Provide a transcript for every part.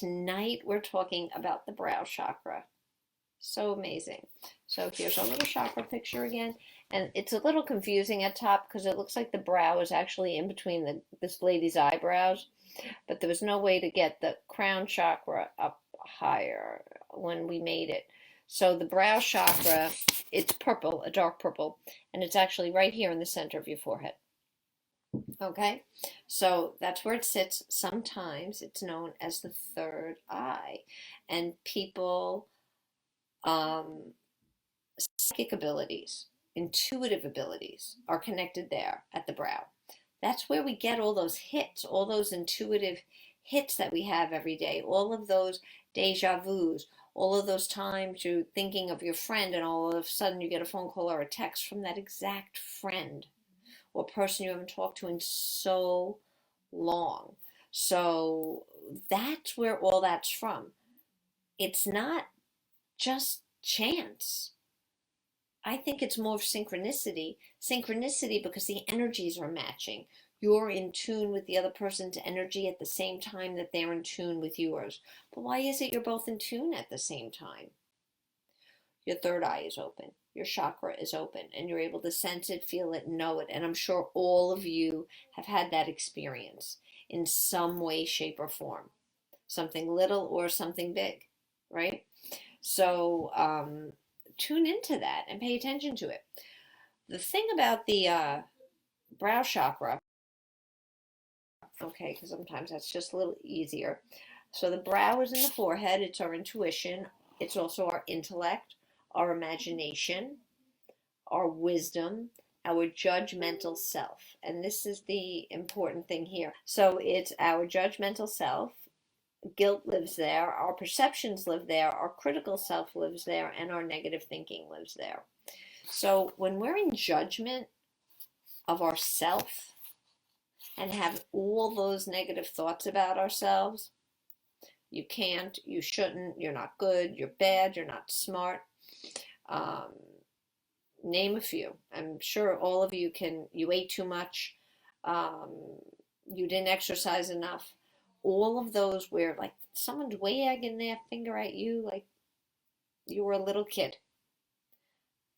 tonight we're talking about the brow chakra. So amazing. So here's our little chakra picture again. And it's a little confusing at top because it looks like the brow is actually in between this lady's eyebrows. But there was no way to get the crown chakra up higher when we made it. So the brow chakra, it's purple, a dark purple, and it's actually right here in the center of your forehead. Okay, so that's where it sits. Sometimes it's known as the third eye, and people, psychic abilities, intuitive abilities are connected there at the brow. That's where we get all those hits, all those intuitive hits that we have every day, all of those deja vus, all of those times you're thinking of your friend and all of a sudden you get a phone call or a text from that exact friend or person you haven't talked to in so long. So that's where all that's from. It's not just chance. I think it's more synchronicity. Synchronicity because the energies are matching. You're in tune with the other person's energy at the same time that they're in tune with yours. But why is it you're both in tune at the same time? Your third eye is open. Your chakra is open and you're able to sense it, feel it, know it. And I'm sure all of you have had that experience in some way, shape, or form. Something little or something big, right? So tune into that and pay attention to it. The thing about the brow chakra, okay, because sometimes that's just a little easier. So the brow is in the forehead. It's our intuition. It's also our intellect, our imagination, our wisdom, our judgmental self. And this is the important thing here. So it's our judgmental self. Guilt lives there, our perceptions live there, our critical self lives there, and our negative thinking lives there. So when we're in judgment of ourself and have all those negative thoughts about ourselves, you can't, you shouldn't, you're not good, you're bad, you're not smart, name a few. I'm sure all of you can, you ate too much, you didn't exercise enough. All of those where like someone's wagging their finger at you like you were a little kid.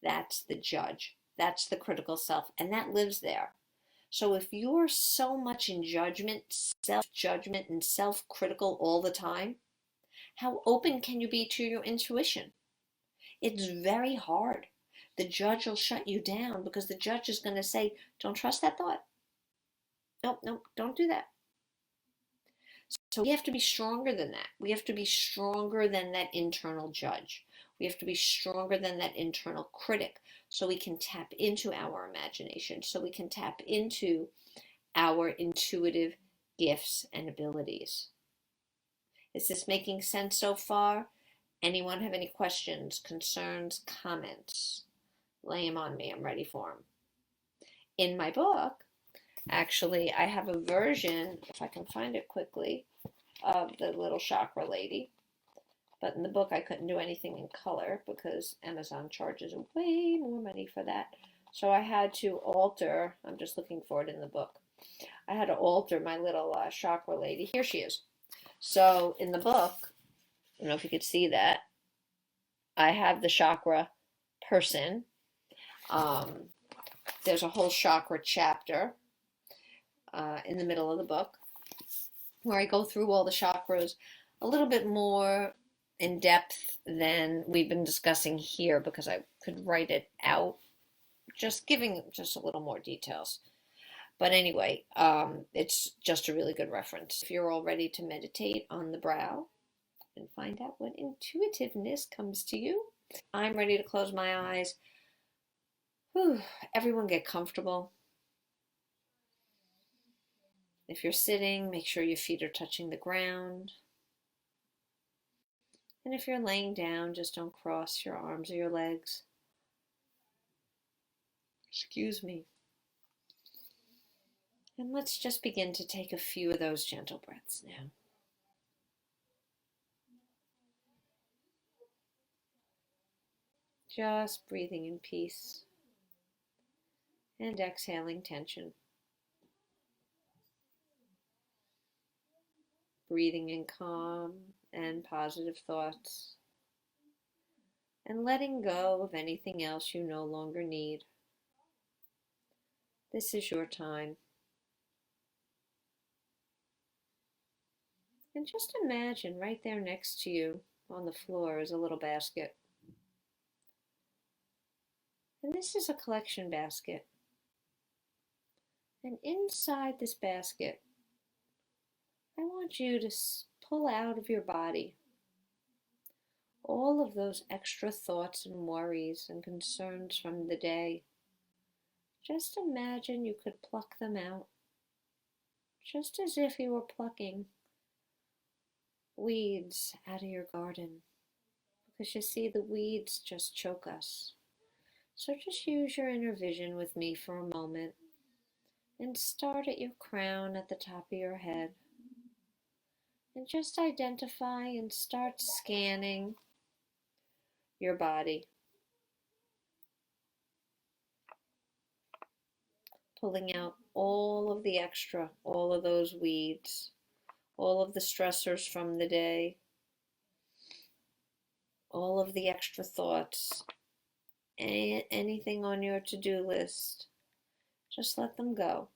That's the judge. That's the critical self. And that lives there. So if you're so much in judgment, self-judgment, and self-critical all the time, how open can you be to your intuition? It's very hard. The judge will shut you down because the judge is going to say, don't trust that thought. Nope, don't do that. So we have to be stronger than that. We have to be stronger than that internal judge. We have to be stronger than that internal critic so we can tap into our imagination, so we can tap into our intuitive gifts and abilities. Is this making sense so far? Anyone have any questions, concerns, comments? Lay them on me. I'm ready for them. In my book, actually, I have a version, if I can find it quickly, of the little chakra lady. But in the book, I couldn't do anything in color because Amazon charges way more money for that. So I had to alter, I'm just looking for it in the book. I had to alter my little chakra lady. Here she is. So in the book, I don't know if you could see that, I have the chakra person. There's a whole chakra chapter in the middle of the book where I go through all the chakras a little bit more in depth than we've been discussing here because I could write it out, just giving just a little more details. But anyway, it's just a really good reference. If you're all ready to meditate on the brow and find out what intuitiveness comes to you, I'm ready to close my eyes. Whew. Everyone get comfortable. If you're sitting, make sure your feet are touching the ground. And if you're laying down, just don't cross your arms or your legs. Excuse me. And let's just begin to take a few of those gentle breaths now. Just breathing in peace and exhaling tension. breathing in calm and positive thoughts, and letting go of anything else you no longer need. This is your time. And just imagine right there next to you on the floor is a little basket. And this is a collection basket. And inside this basket, I want you to pull out of your body all of those extra thoughts and worries and concerns from the day. Just imagine you could pluck them out, just as if you were plucking weeds out of your garden. Because you see, the weeds just choke us. So just use your inner vision with me for a moment and start at your crown at the top of your head. And just identify and start scanning your body, pulling out all of the extra, all of those weeds, all of the stressors from the day, all of the extra thoughts, anything on your to-do list. Just let them go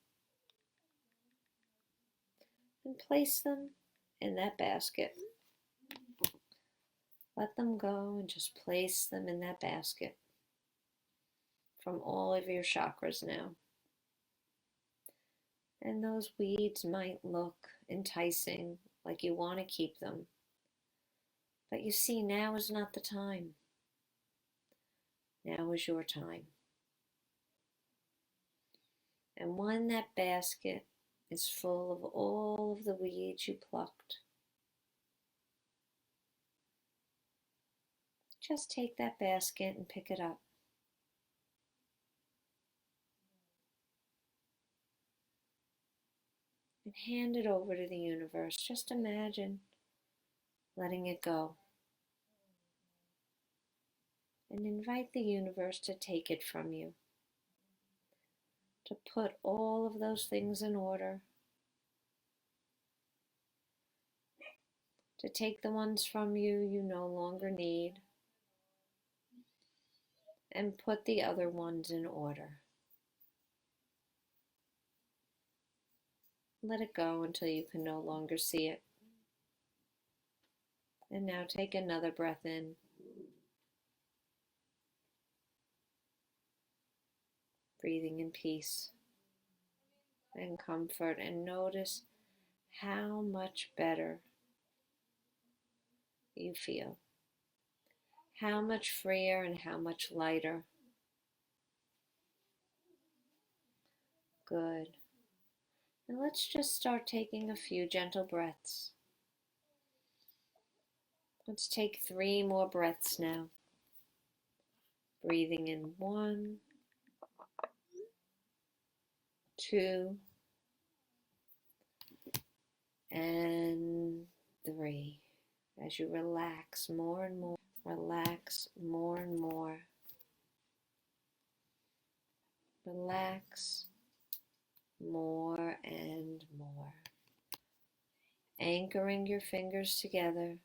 and place them in that basket. Let them go and just place them in that basket from all of your chakras now. And those weeds might look enticing, like you want to keep them. But you see, now is not the time. Now is your time. And when that basket is full of all of the weeds you plucked, just take that basket and pick it up. And hand it over to the universe. Just imagine letting it go. And invite the universe to take it from you. To put all of those things in order. To take the ones from you you no longer need. And put the other ones in order. Let it go until you can no longer see it. And now take another breath in. Breathing in peace and comfort, and notice how much better you feel. How much freer and how much lighter. Good. And let's just start taking a few gentle breaths. Let's take 3 more breaths now. Breathing in 1, 2, and 3. As you relax more and more, relax more and more. Relax more and more. Anchoring your fingers together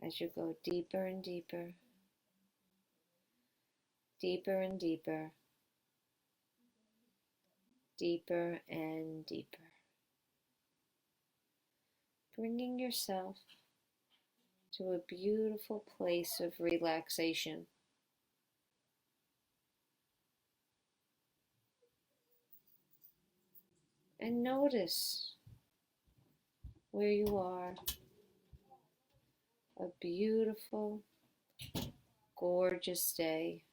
as you go deeper and deeper, deeper and deeper, deeper and deeper. Bringing yourself to a beautiful place of relaxation. And notice where you are. A beautiful, gorgeous day.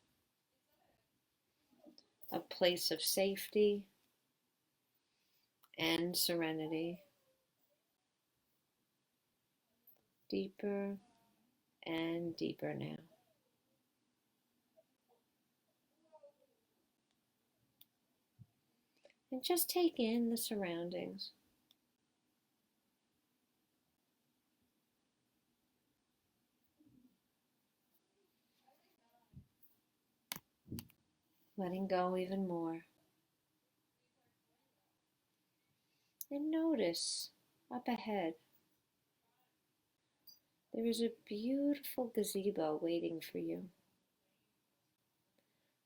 A place of safety and serenity. Deeper and deeper now. And just take in the surroundings. Letting go even more. And notice up ahead, there is a beautiful gazebo waiting for you.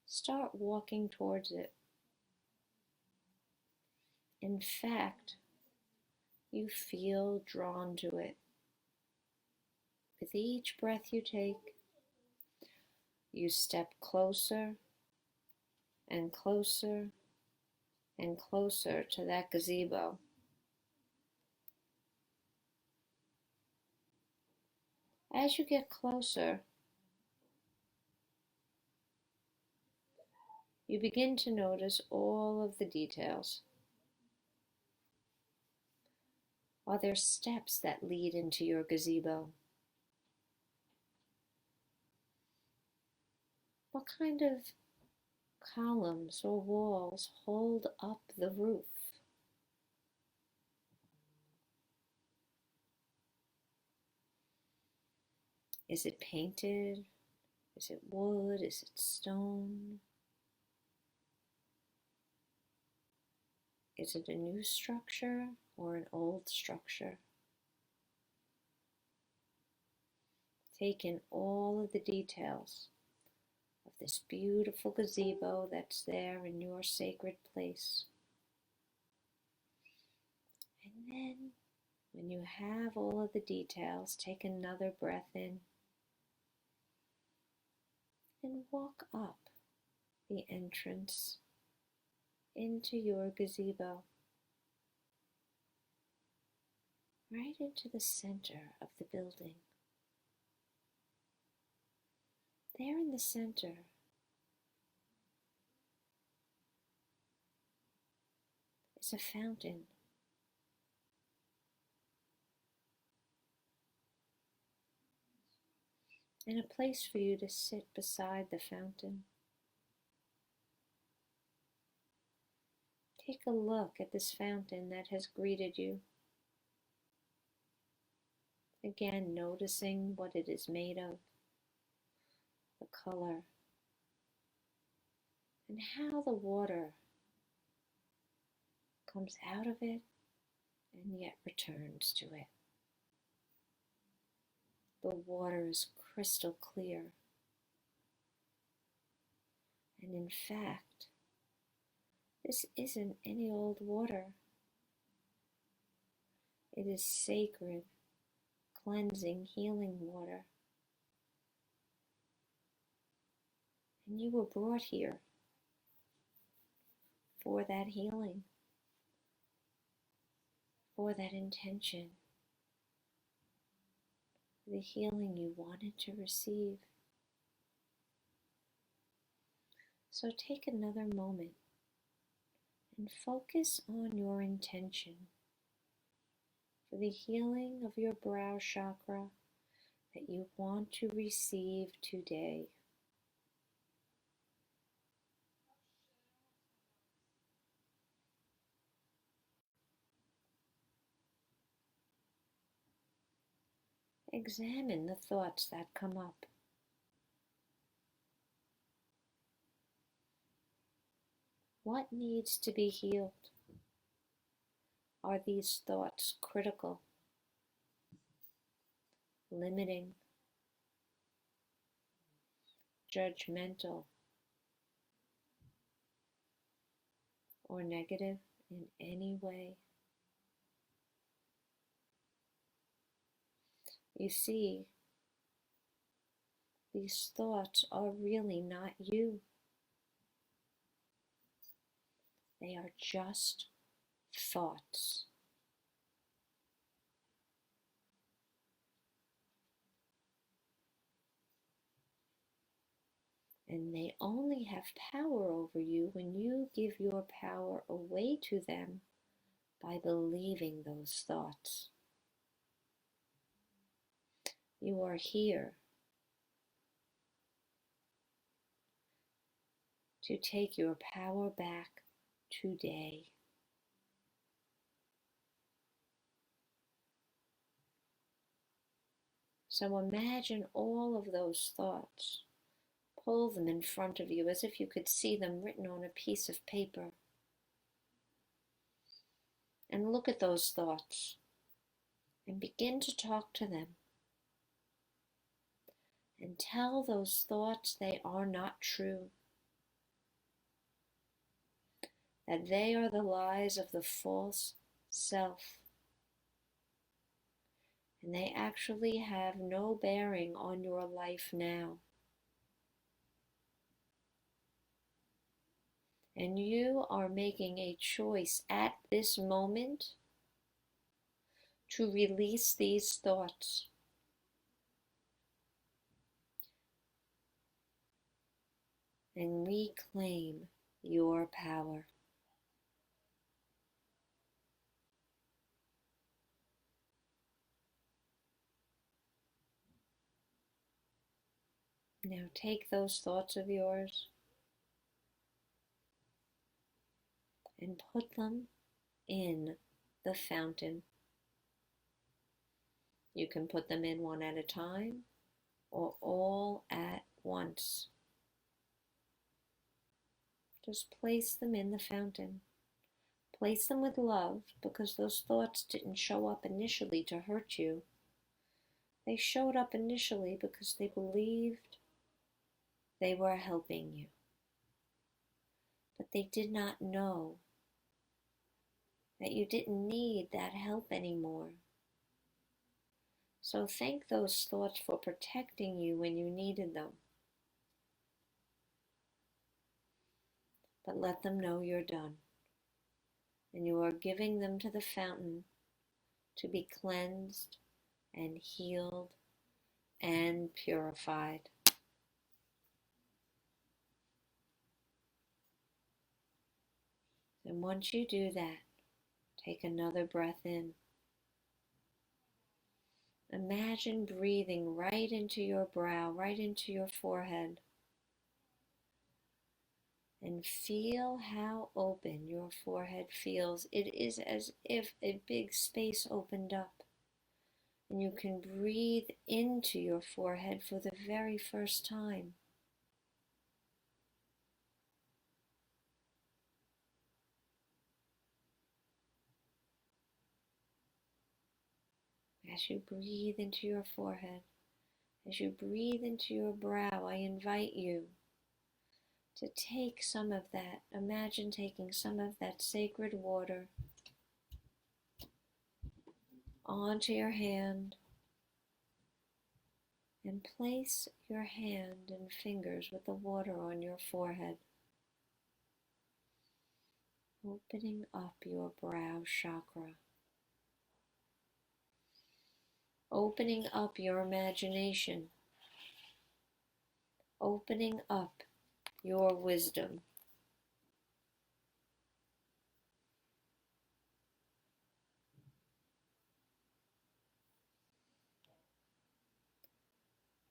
Start walking towards it. In fact, you feel drawn to it. With each breath you take, you step closer and closer and closer to that gazebo. As you get closer, you begin to notice all of the details. Are there steps that lead into your gazebo? What kind of columns or walls hold up the roof? Is it painted? Is it wood? Is it stone? Is it a new structure or an old structure? Take in all of the details of this beautiful gazebo that's there in your sacred place. And then, when you have all of the details, take another breath in and walk up the entrance into your gazebo, right into the center of the building. There in the center is a fountain. And a place for you to sit beside the fountain. Take a look at this fountain that has greeted you. Again, noticing what it is made of, the color, and how the water comes out of it and yet returns to it. The water is crystal clear. And in fact, this isn't any old water. It is sacred, cleansing, healing water. And you were brought here for that healing, for that intention, the healing you wanted to receive. So take another moment and focus on your intention for the healing of your brow chakra that you want to receive today. Examine the thoughts that come up. What needs to be healed? Are these thoughts critical, limiting, judgmental, or negative in any way? You see, these thoughts are really not you. They are just thoughts. And they only have power over you when you give your power away to them by believing those thoughts. You are here to take your power back today. So imagine all of those thoughts. Pull them in front of you as if you could see them written on a piece of paper. and look at those thoughts and begin to talk to them. And tell those thoughts they are not true, that they are the lies of the false self, and they actually have no bearing on your life now. And you are making a choice at this moment to release these thoughts. And reclaim your power. Now take those thoughts of yours and put them in the fountain. You can put them in one at a time or all at once. Just place them in the fountain. Place them with love, because those thoughts didn't show up initially to hurt you. They showed up initially because they believed they were helping you. But they did not know that you didn't need that help anymore. So thank those thoughts for protecting you when you needed them. But let them know you're done. And you are giving them to the fountain to be cleansed and healed and purified. And once you do that, take another breath in. Imagine breathing right into your brow, right into your forehead. And feel how open your forehead feels. It is as if a big space opened up. And you can breathe into your forehead for the very first time. As you breathe into your forehead, as you breathe into your brow, I invite you to take some of that. Imagine taking some of that sacred water onto your hand and place your hand and fingers with the water on your forehead, opening up your brow chakra, opening up your imagination, opening up your wisdom.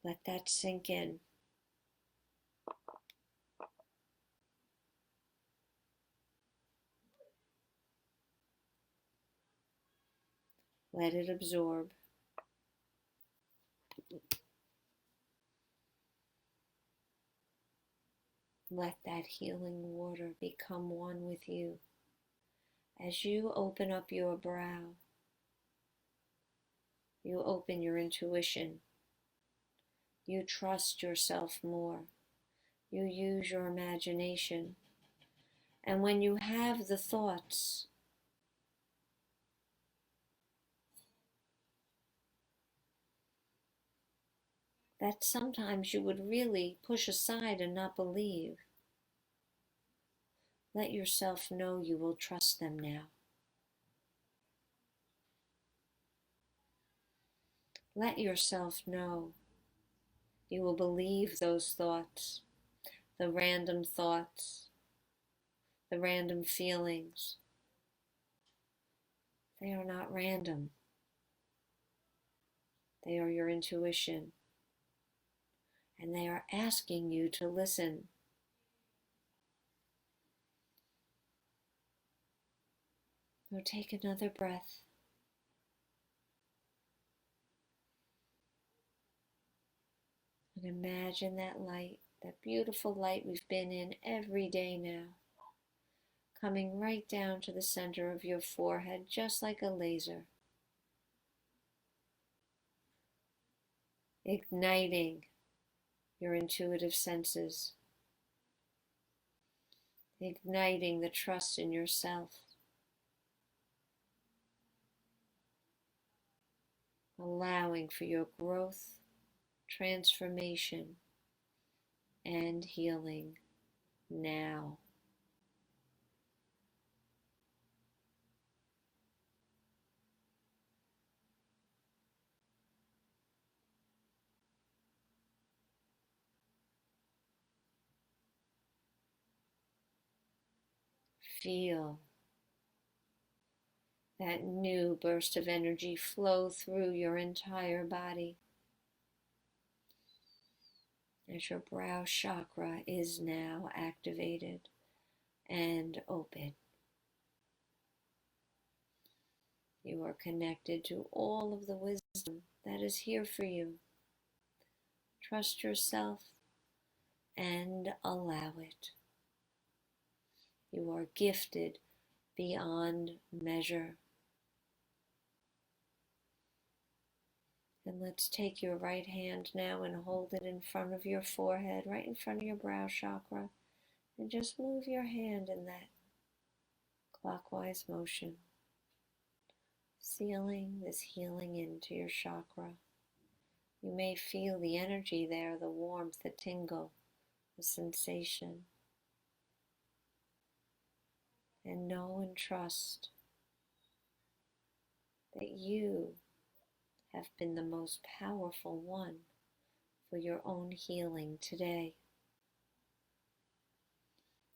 Let that sink in. Let it absorb. Let that healing water become one with you. As you open up your brow, you open your intuition. You trust yourself more. You use your imagination. And when you have the thoughts, that sometimes you would really push aside and not believe, let yourself know you will trust them now. Let yourself know you will believe those thoughts, the random thoughts, the random feelings. They are not random. They are your intuition. And they are asking you to listen. So take another breath. And imagine that light, that beautiful light we've been in every day now, coming right down to the center of your forehead, just like a laser, igniting your intuitive senses, igniting the trust in yourself, allowing for your growth, transformation, and healing now. Feel that new burst of energy flow through your entire body as your brow chakra is now activated and open. You are connected to all of the wisdom that is here for you. Trust yourself and allow it. You are gifted beyond measure. And let's take your right hand now and hold it in front of your forehead, right in front of your brow chakra, and just move your hand in that clockwise motion, sealing this healing into your chakra. You may feel the energy there, the warmth, the tingle, the sensation. And know and trust that you have been the most powerful one for your own healing today.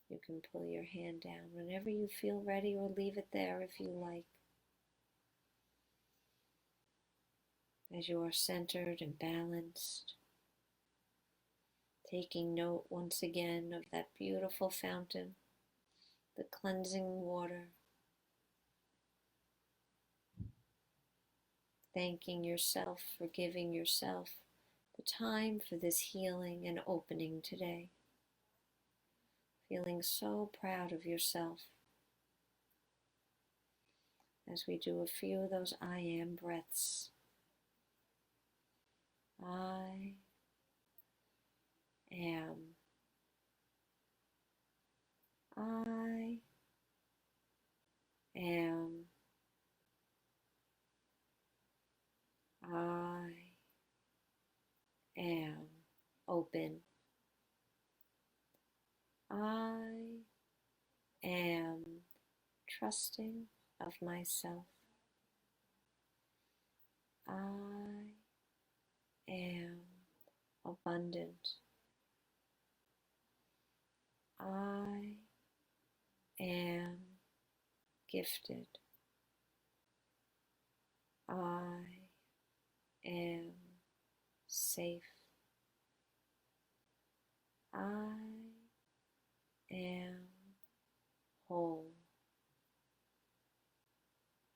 You can pull your hand down whenever you feel ready, or leave it there if you like. As you are centered and balanced, taking note once again of that beautiful fountain, the cleansing water, thanking yourself for giving yourself the time for this healing and opening today. Feeling so proud of yourself as we do a few of those I am breaths. I am. I am. I am open. I am trusting of myself. I am abundant. I am gifted. I am safe. I am whole.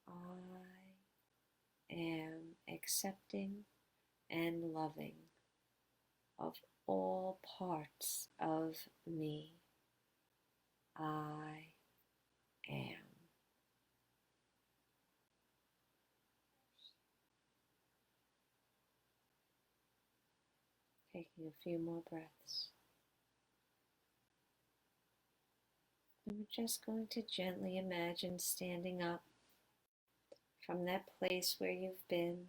I am accepting and loving of all parts of me. I am. Taking a few more breaths. And we're just going to gently imagine standing up from that place where you've been,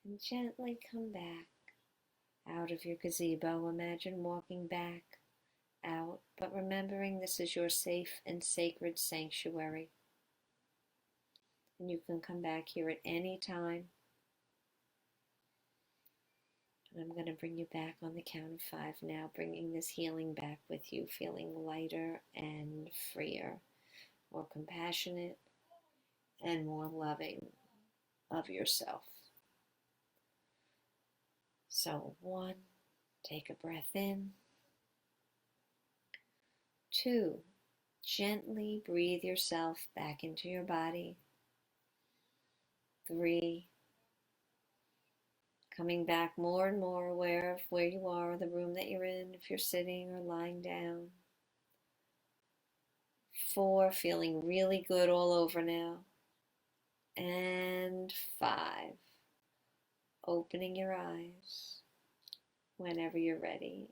and gently come back out of your gazebo. Imagine walking back out, but remembering this is your safe and sacred sanctuary. And you can come back here at any time. And I'm going to bring you back on the count of 5 now, bringing this healing back with you, feeling lighter and freer, more compassionate and more loving of yourself. So 1, take a breath in. 2, gently breathe yourself back into your body. 3, coming back more and more aware of where you are, the room that you're in, if you're sitting or lying down. 4, feeling really good all over now. And 5, opening your eyes whenever you're ready.